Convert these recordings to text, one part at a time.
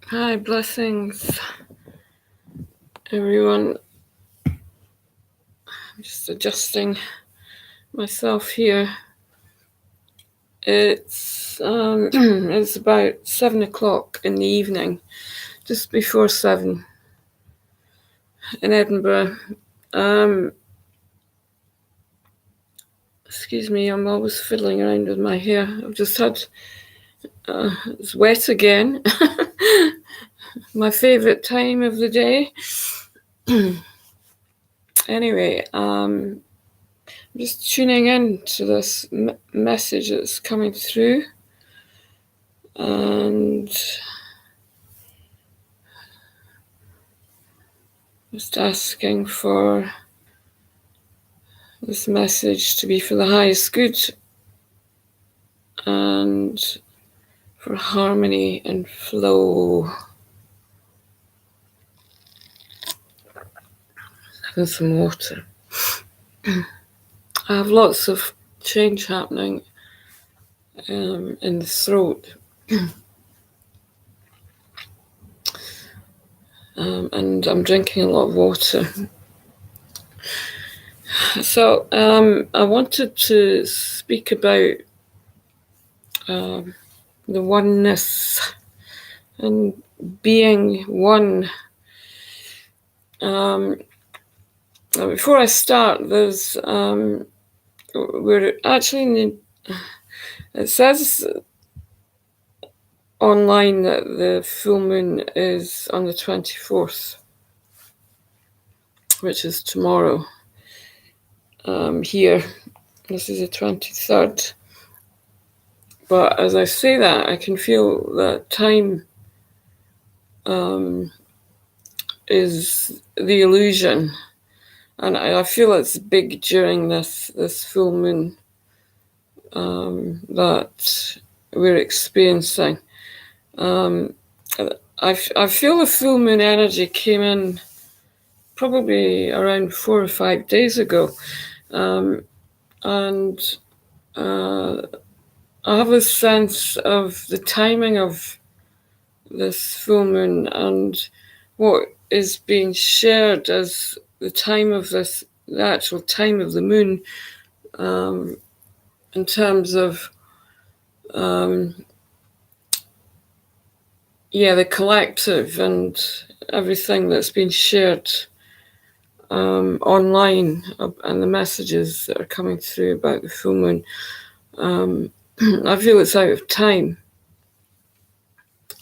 Hi, blessings, everyone. I'm just adjusting myself here. It's it's about 7 o'clock in the evening, just before 7 in Edinburgh. Excuse me, I'm always fiddling around with my hair. I've just had it's wet again. My favourite time of the day. Anyway, I'm just tuning in to this message that's coming through, and just asking for this message to be for the highest good and for harmony and flow. Having some water. I have lots of change happening in the throat. And I'm drinking a lot of water. So I wanted to speak about the oneness and being one. Before I start, we're actually it says online that the full moon is on the 24th, which is tomorrow. Here, this is the 23rd. But as I say that, I can feel that time is the illusion, and I feel it's big during this full moon that we're experiencing. I feel the full moon energy came in probably around 4 or 5 days ago, and I have a sense of the timing of this full moon and what is being shared as the time of the actual time of the moon, in terms of the collective and everything that's been shared online, and the messages that are coming through about the full moon. I feel it's out of time,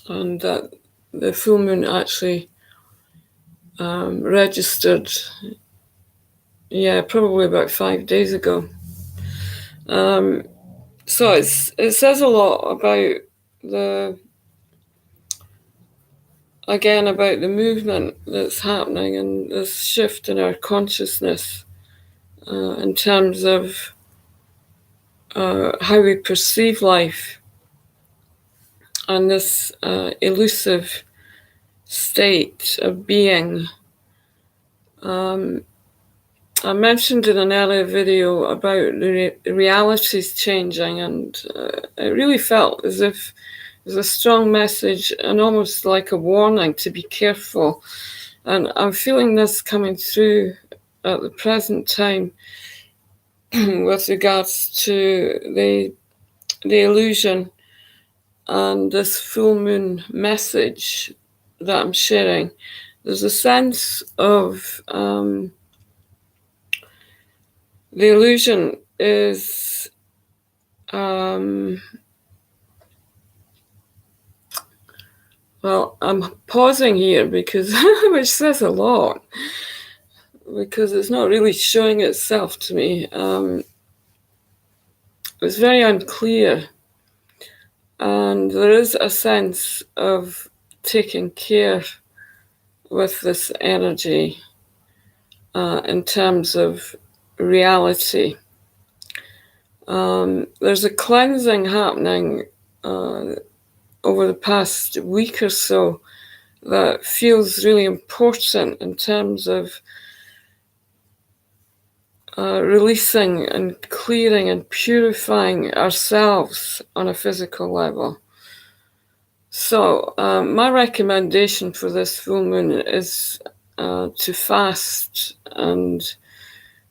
and that the full moon actually registered, probably about 5 days ago. So it says a lot about the movement that's happening and this shift in our consciousness, in terms of how we perceive life, and this elusive state of being. I mentioned in an earlier video about the realities changing, and it really felt as if there's a strong message and almost like a warning to be careful. And I'm feeling this coming through at the present time with regards to the illusion and this full moon message that I'm sharing. There's a sense of the illusion is well, I'm pausing here because which says a lot, because it's not really showing itself to me. It's very unclear, and there is a sense of taking care with this energy in terms of reality. There's a cleansing happening over the past week or so that feels really important in terms of releasing and clearing and purifying ourselves on a physical level. So my recommendation for this full moon is to fast and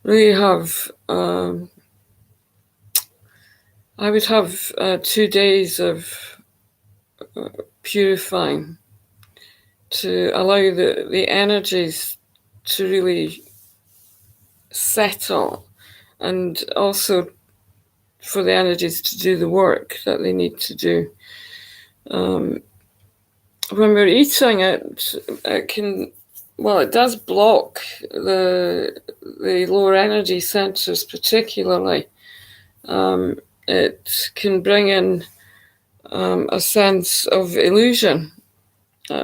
really have, I would have 2 days of purifying to allow the energies to really settle, and also for the energies to do the work that they need to do. When we're eating it can, well, it does block the lower energy centers particularly. It can bring in a sense of illusion,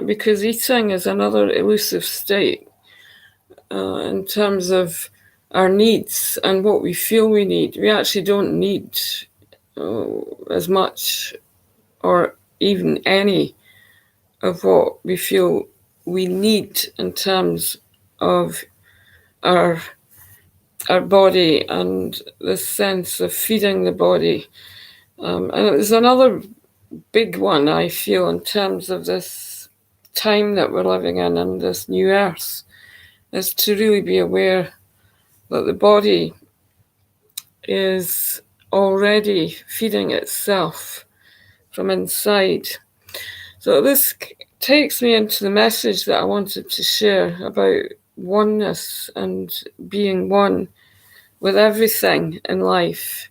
because eating is another elusive state in terms of our needs and what we feel we need. We actually don't need as much or even any of what we feel we need in terms of our body and the sense of feeding the body. And there's another big one I feel in terms of this time that we're living in and this new earth, is to really be aware that the body is already feeding itself from inside. So this takes me into the message that I wanted to share about oneness and being one with everything in life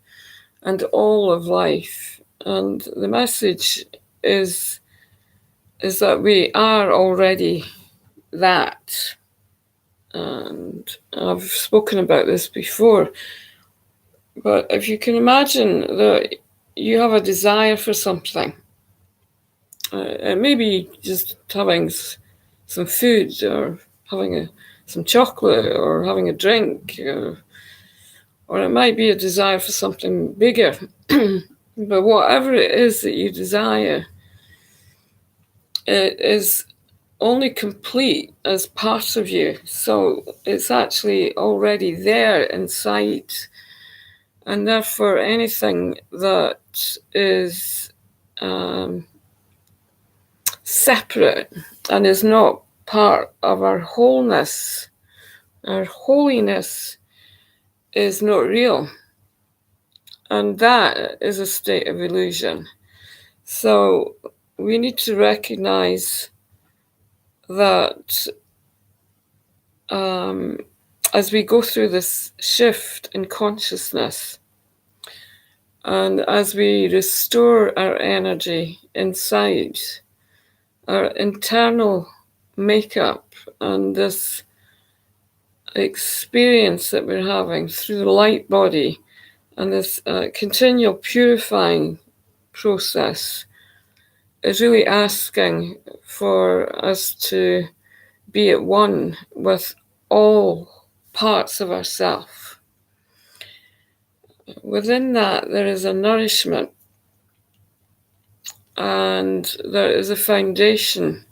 and all of life. And the message is that we are already that. And I've spoken about this before, but if you can imagine that you have a desire for something, it may be just having some food, or having some chocolate, or having a drink, or it might be a desire for something bigger. But whatever it is that you desire, it is only complete as part of you. So it's actually already there inside. And therefore, anything that is separate and is not part of our wholeness, our holiness, is not real. And that is a state of illusion. So we need to recognize that as we go through this shift in consciousness, and as we restore our energy inside, our internal makeup, and this experience that we're having through the light body, and this continual purifying process, is really asking for us to be at one with all parts of ourself. Within that, there is a nourishment, and there is a foundation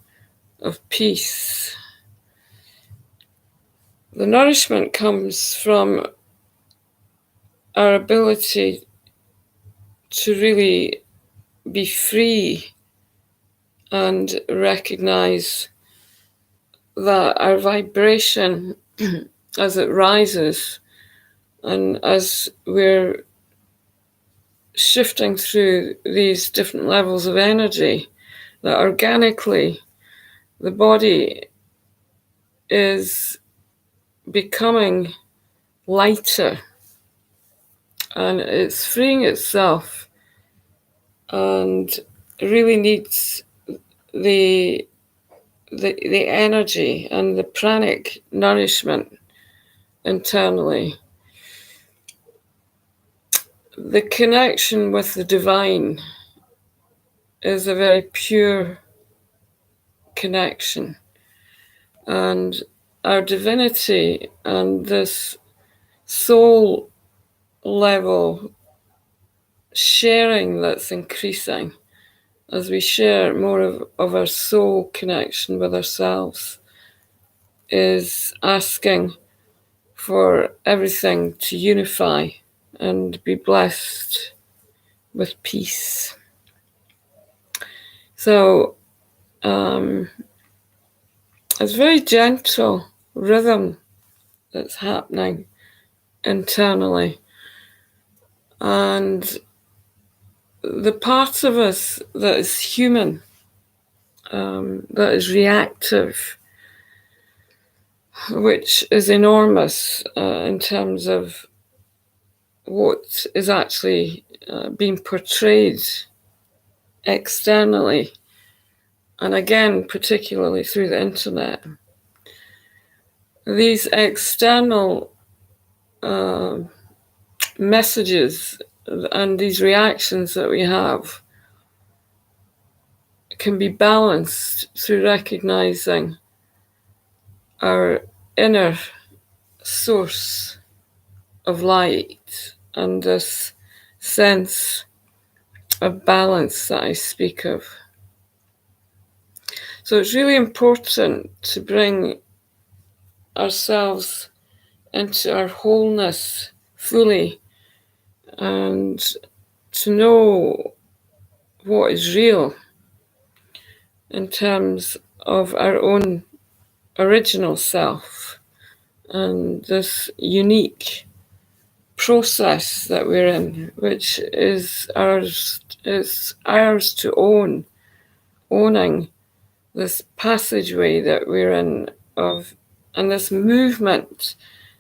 of peace. The nourishment comes from our ability to really be free and recognize that our vibration, as it rises and as we're shifting through these different levels of energy, that organically the body is becoming lighter, and it's freeing itself, and really needs the energy and the pranic nourishment internally. The connection with the divine is a very pure connection, and our divinity and this soul level sharing that's increasing as we share more of our soul connection with ourselves, is asking for everything to unify and be blessed with peace. So it's very gentle rhythm that's happening internally. And the part of us that is human, that is reactive, which is enormous in terms of what is actually being portrayed externally, and again, particularly through the internet. These external messages and these reactions that we have can be balanced through recognizing our inner source of light and this sense of balance that I speak of. So it's really important to bring ourselves into our wholeness fully and to know what is real in terms of our own original self and this unique process that we're in, which is ours to owning this passageway that we're in of, and this movement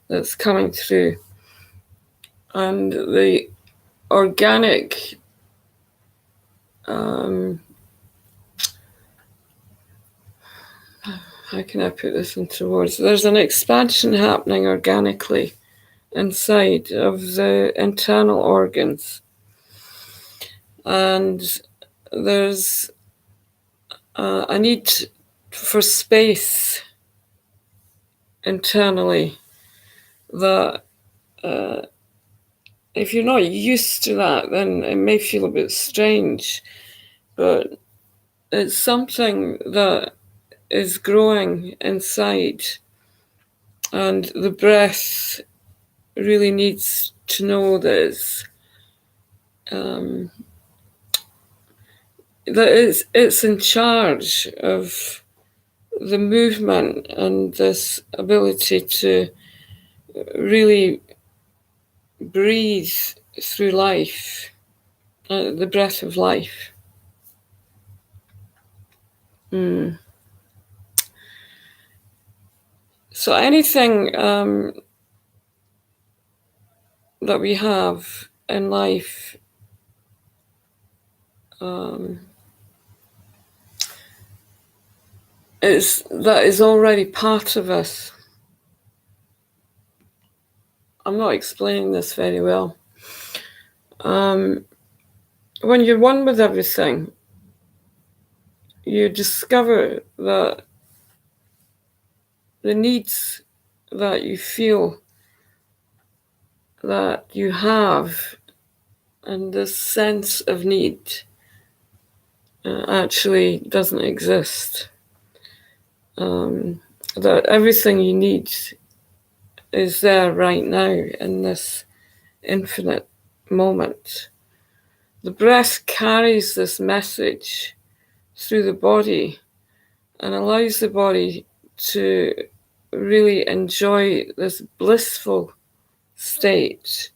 that's coming through, and the organic how can I put this into words? There's an expansion happening organically inside of the internal organs, and there's a need for space internally that if you're not used to that, then it may feel a bit strange, but it's something that is growing inside, and the breath really needs to know that it's in charge of the movement and this ability to really breathe through life, the breath of life. So anything that we have in life is already part of us. I'm not explaining this very well. When you're one with everything, you discover that the needs that you feel that you have and this sense of need actually doesn't exist. That everything you need is there right now in this infinite moment. The breath carries this message through the body and allows the body to really enjoy this blissful state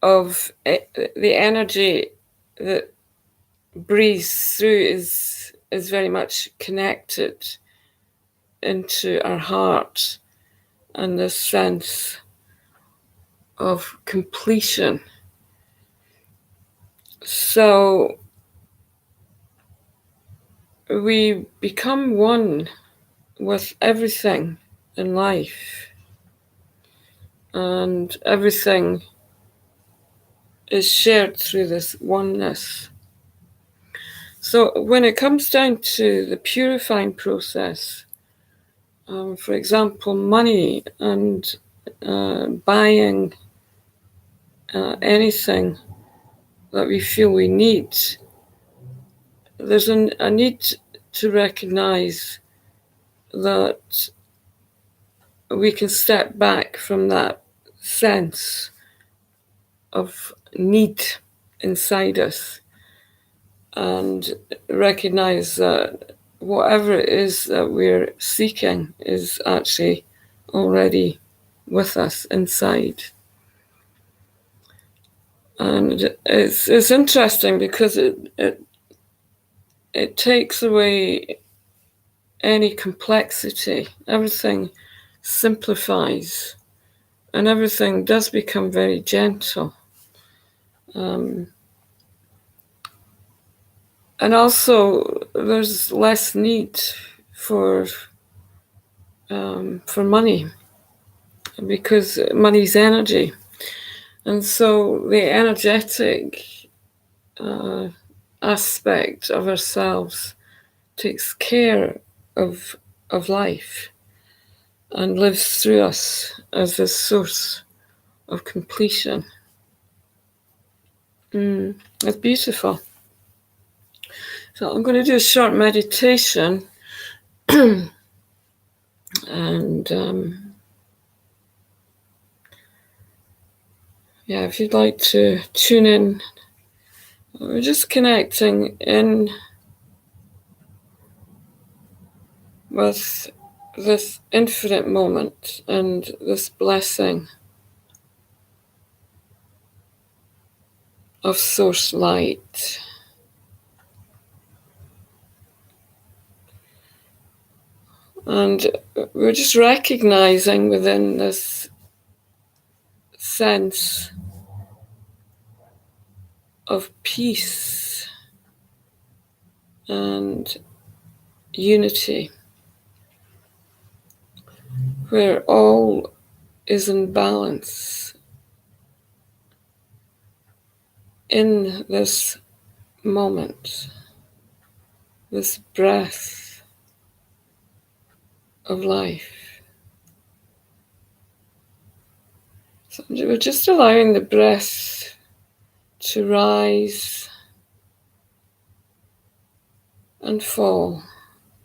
of the energy that breathes through is very much connected into our heart and this sense of completion. So we become one with everything in life, and everything is shared through this oneness. So when it comes down to the purifying process, for example, money and buying anything that we feel we need, there's a need to recognize that we can step back from that sense of need inside us and recognize that whatever it is that we're seeking is actually already with us inside. And it's interesting because it takes away any complexity. Everything simplifies, and everything does become very gentle. And also, there's less need for money, because money's energy, and so the energetic aspect of ourselves takes care of life and lives through us as the source of completion. It's beautiful. So I'm going to do a short meditation, and if you'd like to tune in, we're just connecting in with this infinite moment and this blessing of source light. And we're just recognizing within this sense of peace and unity, where all is in balance in this moment, this breath of life. So we're just allowing the breath to rise and fall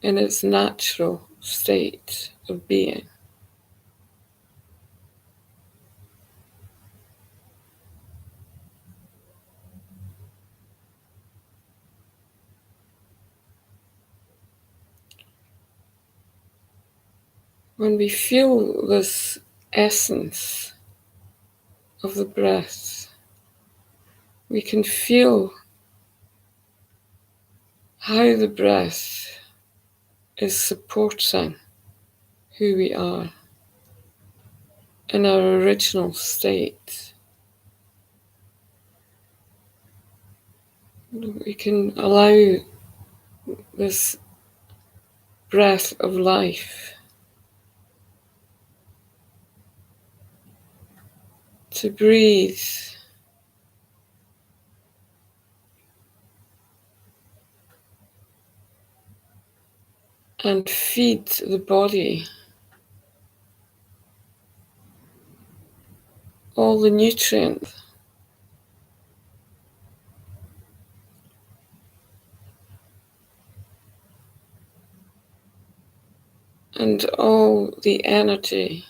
in its natural state of being. When we feel this essence of the breath, we can feel how the breath is supporting who we are in our original state. We can allow this breath of life to breathe and feed the body all the nutrients and all the energy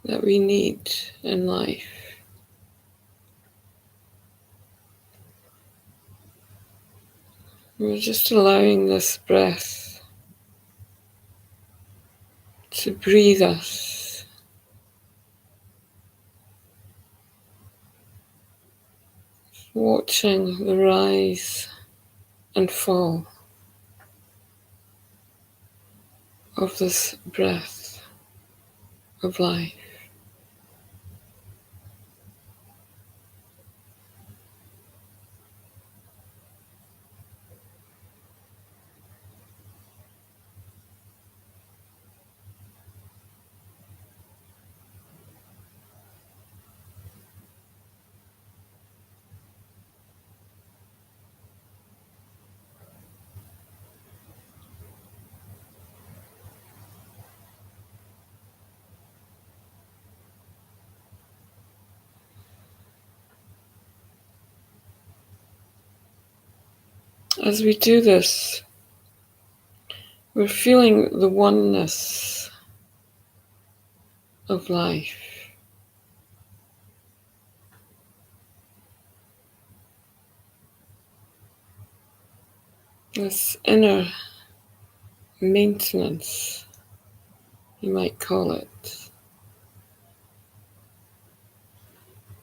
that we need in life. We're just allowing this breath to breathe us, watching the rise and fall of this breath of life. As we do this, we're feeling the oneness of life. this inner maintenance, you might call it,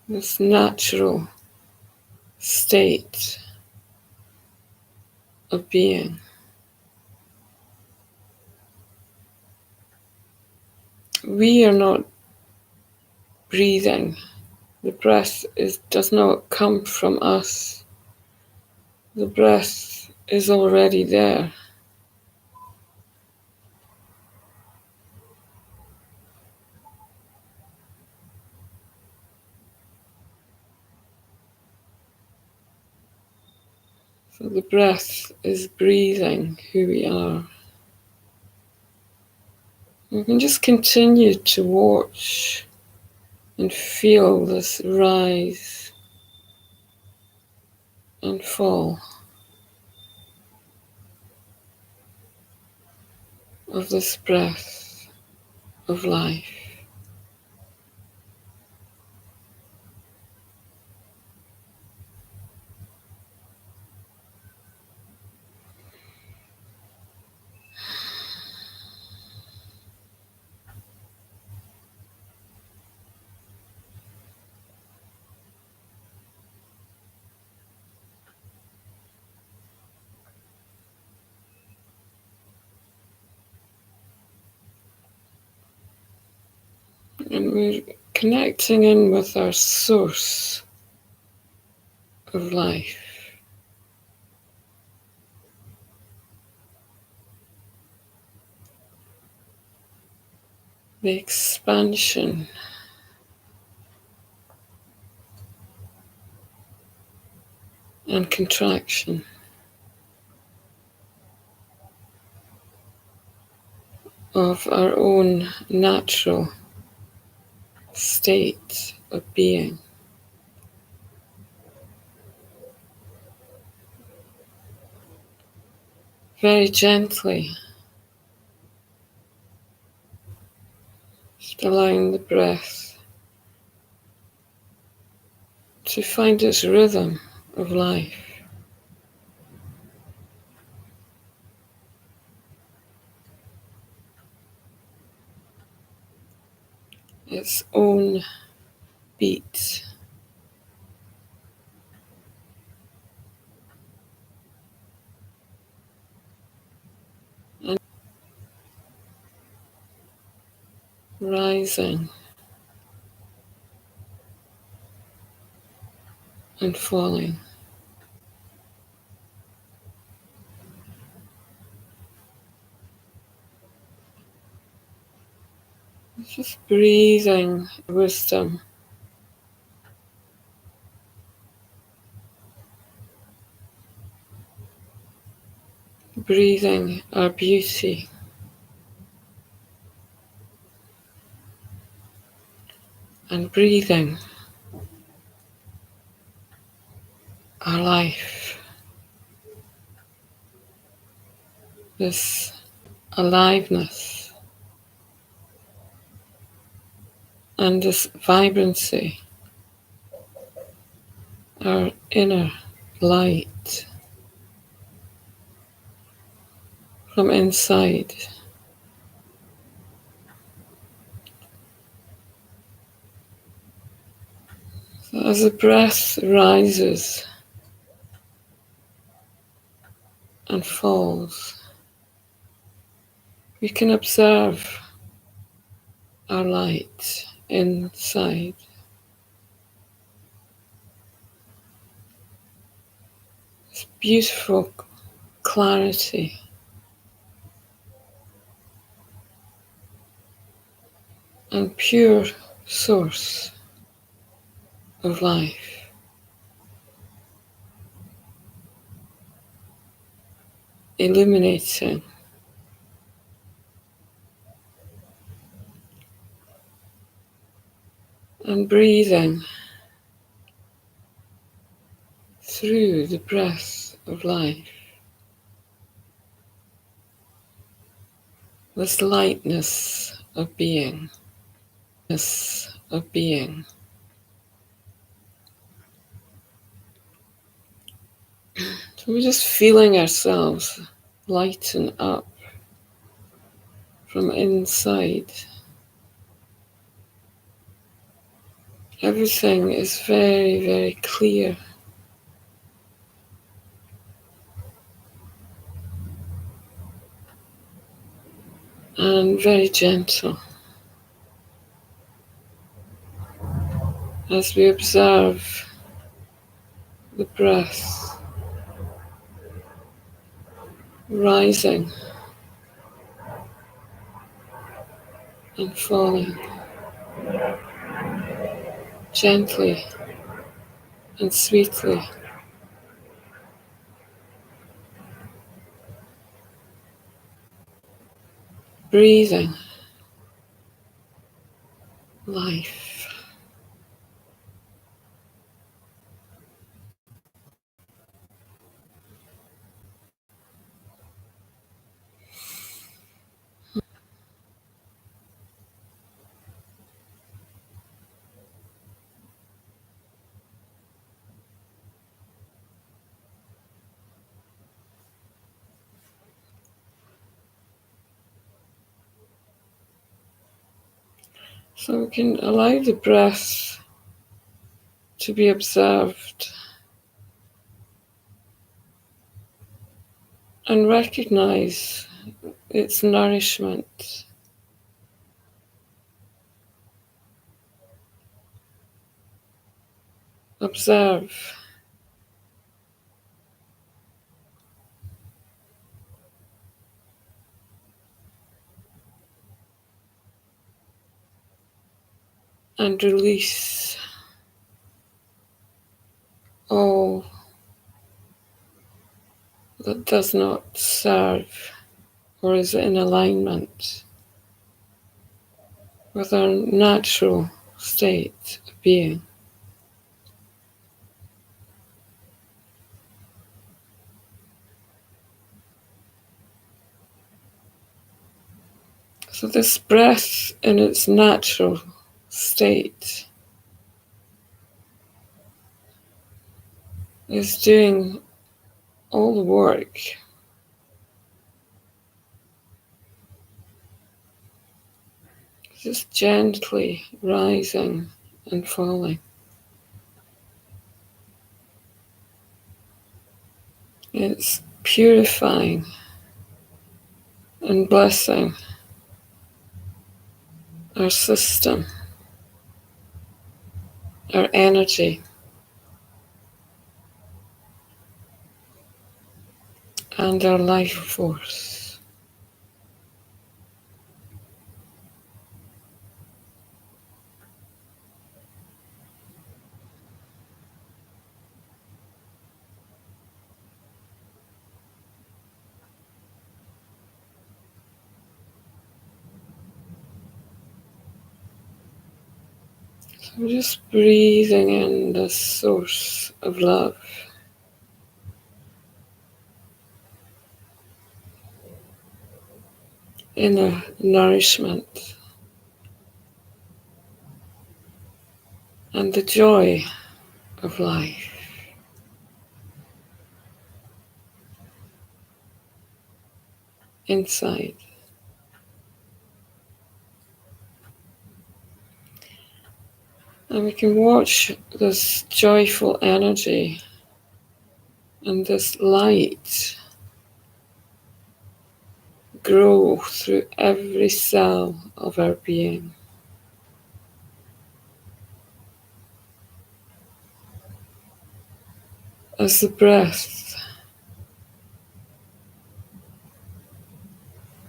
this natural state of being. We are not breathing. The breath does not come from us. The breath is already there. So the breath is breathing who we are. We can just continue to watch and feel this rise and fall of this breath of life. And we're connecting in with our source of life. The expansion and contraction of our own natural state of being. Very gently, just allowing the breath to find its rhythm of life. Its own beat. And rising and falling. Just breathing wisdom. Breathing our beauty. And breathing our life. This aliveness and this vibrancy, our inner light from inside. So as the breath rises and falls, we can observe our light inside. This beautiful clarity and pure source of life. Illuminating and breathing through the breath of life. This lightness of being, of being. So So we're just feeling ourselves lighten up from inside. Everything is very, very clear and very gentle as we observe the breath rising and falling gently and sweetly. Breathing life. So we can allow the breath to be observed and recognize its nourishment. Observe and release all that does not serve or is in alignment with our natural state of being. So this breath in its natural state is doing all the work, just gently rising and falling. It's purifying and blessing our system, our energy, and our life force. So we're just breathing in the source of love, inner nourishment, and the joy of life. Inside. And we can watch this joyful energy and this light grow through every cell of our being. As the breath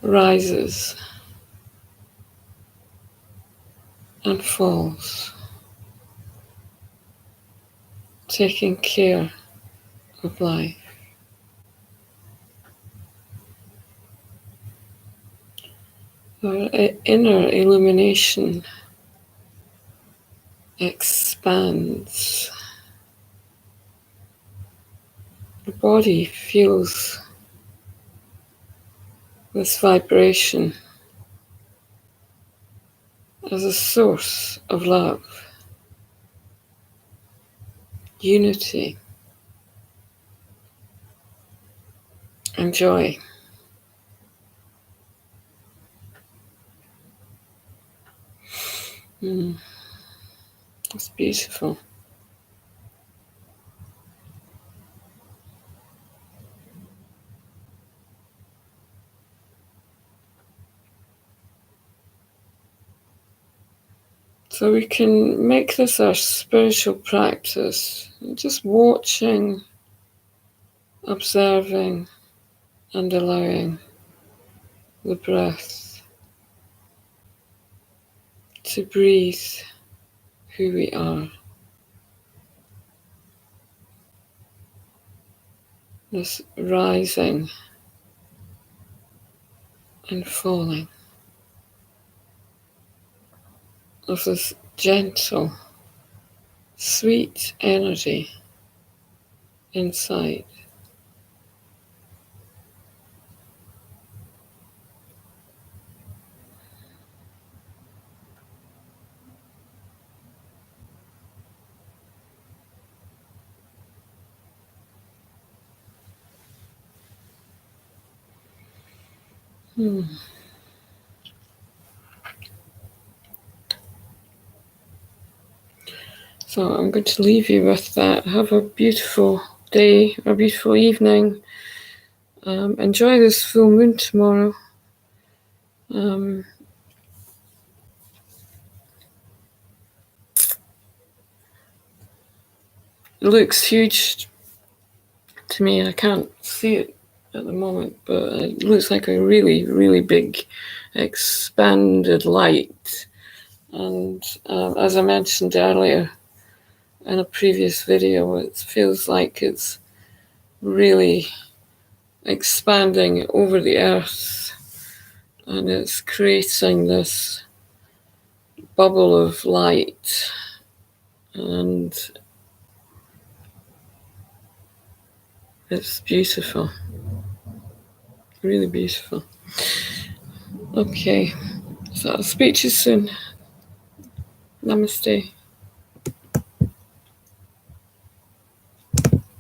rises and falls, taking care of life. Our inner illumination expands. The body feels this vibration as a source of love, unity, enjoy. It's beautiful. So we can make this our spiritual practice, just watching, observing, and allowing the breath to breathe who we are. This rising and falling of this gentle, sweet energy inside. So I'm going to leave you with that. Have a beautiful day, a beautiful evening. Enjoy this full moon tomorrow. It looks huge to me. I can't see it at the moment, but it looks like a really, really big expanded light. And as I mentioned earlier in a previous video, it feels like it's really expanding over the earth, and it's creating this bubble of light, and it's beautiful, really beautiful. Okay, so I'll speak to you soon. Namaste.